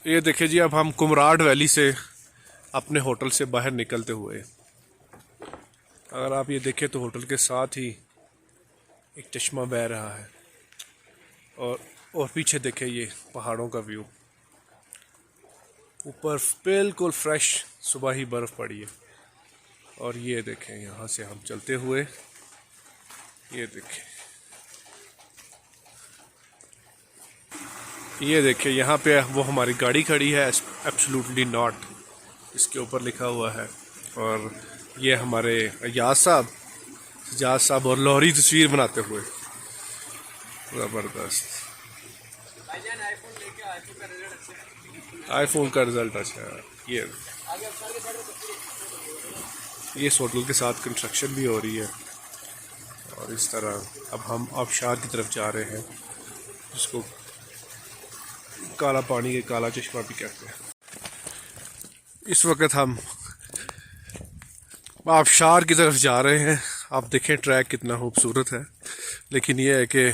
ये देखिए जी, अब हम कुमराड वैली से अपने होटल से बाहर निकलते हुए, अगर आप ये देखें तो होटल के साथ ही एक चश्मा बह रहा है और पीछे देखें ये पहाड़ों का व्यू। ऊपर बिल्कुल फ्रेश सुबह ही बर्फ़ पड़ी है। और ये देखें यहाँ से हम चलते हुए, ये देखिए यहाँ पे वो हमारी गाड़ी खड़ी है, एब्सोल्युटली नॉट इसके ऊपर लिखा हुआ है। और ये हमारे एजाज साहब और लाहौरी तस्वीर बनाते हुए, ज़बरदस्त। आईफोन का रिजल्ट अच्छा है। ये इस होटल के साथ कंस्ट्रक्शन भी हो रही है। और इस तरह अब हम आबशार की तरफ जा रहे हैं, जिसको काला पानी के काला चश्मा भी कहते हैं। इस वक्त हम आबशार की तरफ जा रहे हैं। आप देखें ट्रैक कितना खूबसूरत है, लेकिन यह है कि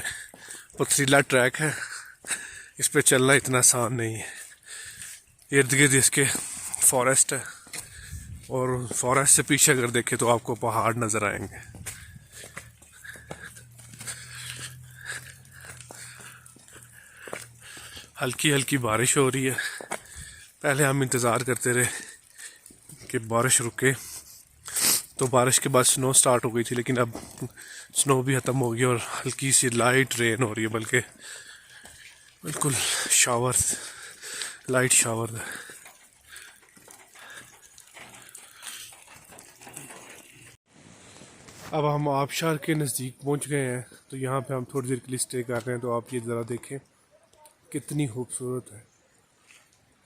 पथरीला ट्रैक है, इस पे चलना इतना आसान नहीं है। इर्द गिर्द इसके फॉरेस्ट है और फॉरेस्ट से पीछे अगर देखें तो आपको पहाड़ नज़र आएंगे। हल्की हल्की बारिश हो रही है। पहले हम इंतज़ार करते रहे कि बारिश रुके, तो बारिश के बाद स्नो स्टार्ट हो गई थी, लेकिन अब स्नो भी ख़त्म हो गई और हल्की सी लाइट रेन हो रही है, बल्कि बिल्कुल शावर, लाइट शावर। अब हम आबशार के नज़दीक पहुंच गए हैं, तो यहाँ पे हम थोड़ी देर के लिए स्टे कर रहे हैं। तो आप ये ज़रा देखें कितनी खूबसूरत है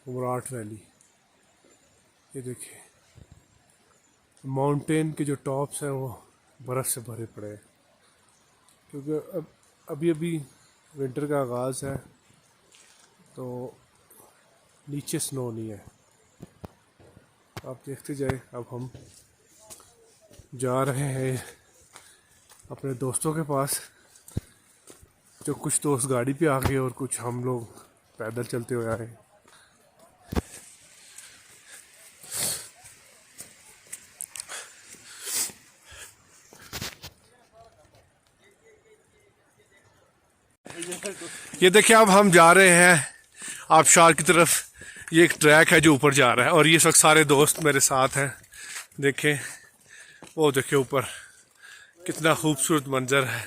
कुमराड वैली। ये देखिए माउंटेन के जो टॉप्स हैं वो बर्फ़ से भरे पड़े हैं, क्योंकि अब अभी अभी विंटर का आगाज़ है, तो नीचे स्नो नहीं है। आप देखते जाए। अब हम जा रहे हैं अपने दोस्तों के पास, जो कुछ दोस्त गाड़ी पे आ गए और कुछ हम लोग पैदल चलते हुए आए। ये देखिए अब हम जा रहे हैं आबशार की तरफ। ये एक ट्रैक है जो ऊपर जा रहा है और ये सब सारे दोस्त मेरे साथ हैं। देखें वो देखिए ऊपर कितना खूबसूरत मंजर है।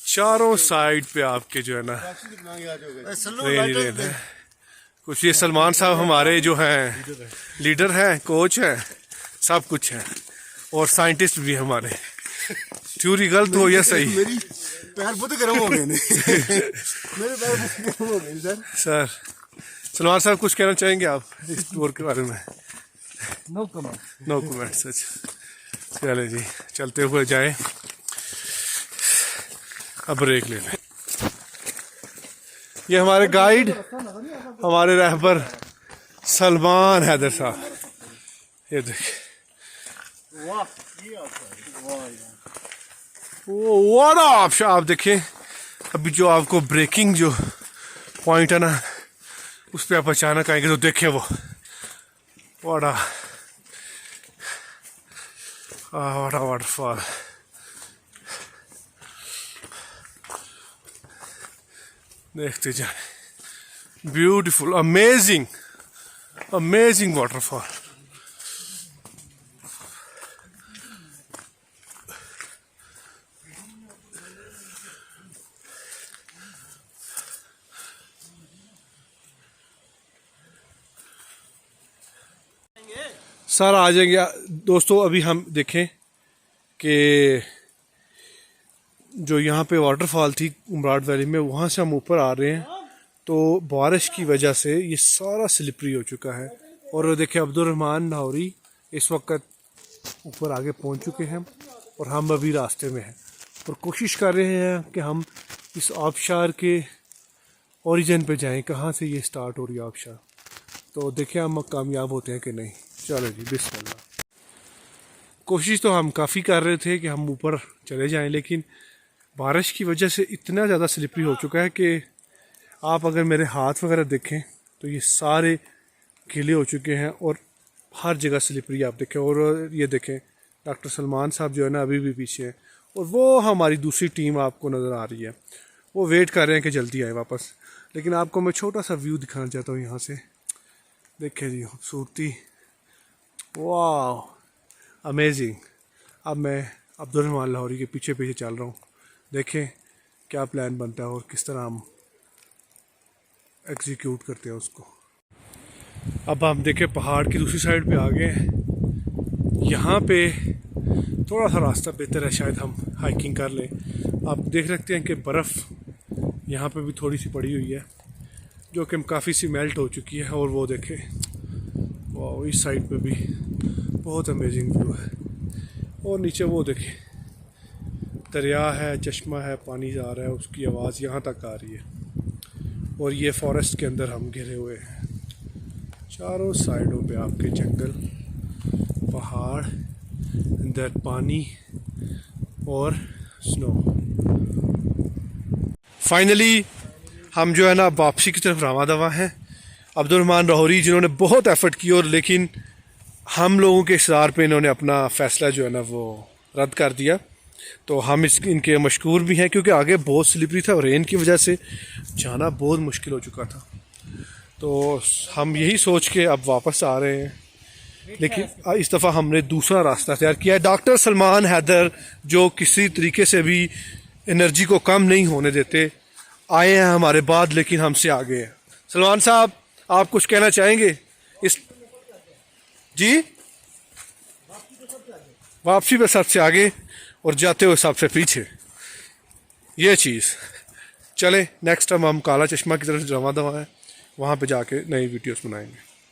चारों साइड पे आपके जो है ना रेन ही रेन है। कुछ ये सलमान साहब हमारे जो हैं लीडर हैं, कोच हैं, सब कुछ हैं और साइंटिस्ट भी हमारे। थ्योरी गलत हो या सही? मेरी पैर बहुत गर्म हो गए मेरे पैर बहुत गर्म हो गए सर सलमान साहब कुछ कहना चाहेंगे आप इस टूर के बारे में? No comment. नो कमेंट सच। चले जी चलते हुए जाए। अब ब्रेक ले लें। ये हमारे गाइड, हमारे रहबर सलमान हैदर साहब। ये देखिए व्हाट अप। आप देखें अभी जो आपको ब्रेकिंग जो पॉइंट है ना, उस पर आप अचानक आएंगे तो देखें वो व्हाट वाटरफॉल। देखते जाए। Beautiful, amazing amazing waterfall. Sir आ जाएंगे दोस्तों। अभी हम देखें कि जो यहाँ पे वाटरफॉल थी कुमराड वैली में, वहाँ से हम ऊपर आ रहे हैं, तो बारिश की वजह से ये सारा स्लिपरी हो चुका है। और देखिए अब्दुर्रहमान लाहौरी इस वक्त ऊपर आगे पहुँच चुके हैं और हम अभी रास्ते में हैं और कोशिश कर रहे हैं कि हम इस आबशार के ओरिजिन पे जाएं, कहाँ से ये स्टार्ट हो रही है आबशार। तो देखिए हम कामयाब होते हैं कि नहीं। चलो जी बिस्मिल्लाह। कोशिश तो हम काफ़ी कर रहे थे कि हम ऊपर चले जाएं, लेकिन बारिश की वजह से इतना ज़्यादा स्लिपरी हो चुका है कि आप अगर मेरे हाथ वगैरह देखें तो ये सारे गीले हो चुके हैं और हर जगह स्लिपरी आप देखें। और ये देखें डॉक्टर सलमान साहब जो है ना अभी भी पीछे हैं, और वो हमारी दूसरी टीम आपको नज़र आ रही है, वो वेट कर रहे हैं कि जल्दी आए वापस। लेकिन आपको मैं छोटा सा व्यू दिखाना चाहता हूँ यहाँ से। देखें जी खूबसूरती, वाह अमेजिंग। अब मैं अब्दुर्रहमान लाहौरी के पीछे पीछे चल रहा हूँ, देखें क्या प्लान बनता है और किस तरह हम एग्जीक्यूट करते हैं उसको। अब हम देखें पहाड़ की दूसरी साइड पे आ गए हैं। यहाँ पे थोड़ा सा रास्ता बेहतर है, शायद हम हाइकिंग कर लें। आप देख सकते हैं कि बर्फ़ यहाँ पे भी थोड़ी सी पड़ी हुई है, जो कि काफ़ी सी मेल्ट हो चुकी है। और वो देखें, वाह इस साइड पे भी बहुत अमेजिंग व्यू है। और नीचे वो देखें दरिया है, चश्मा है, पानी जा रहा है, उसकी आवाज़ यहाँ तक आ रही है। और ये फॉरेस्ट के अंदर हम घिरे हुए हैं, चारों साइडों पे आपके जंगल, पहाड़, अंदर पानी और स्नो। फाइनली हम जो है ना वापसी की तरफ रवा दवा हैं। अब्दुर्रहमान लाहौरी जिन्होंने बहुत एफर्ट की, और लेकिन हम लोगों के इस्रार पे इन्होंने अपना फ़ैसला जो है ना वो रद्द कर दिया। तो हम इनके मशकूर भी हैं, क्योंकि आगे बहुत स्लिपरी था और रेन की वजह से जाना बहुत मुश्किल हो चुका था। तो हम यही सोच के अब वापस आ रहे हैं, लेकिन इस दफ़ा हमने दूसरा रास्ता तैयार किया है। डॉक्टर सलमान हैदर जो किसी तरीके से भी एनर्जी को कम नहीं होने देते, आए हैं हमारे बाद, लेकिन हमसे आगे हैं। सलमान साहब आप कुछ कहना चाहेंगे इस जी? वापसी पे सबसे आगे और जाते हुए सबसे पीछे, ये चीज़। चले नेक्स्ट टाइम हम काला चश्मा की तरफ रवा दवा है, वहाँ पे जाके नई वीडियोस बनाएंगे।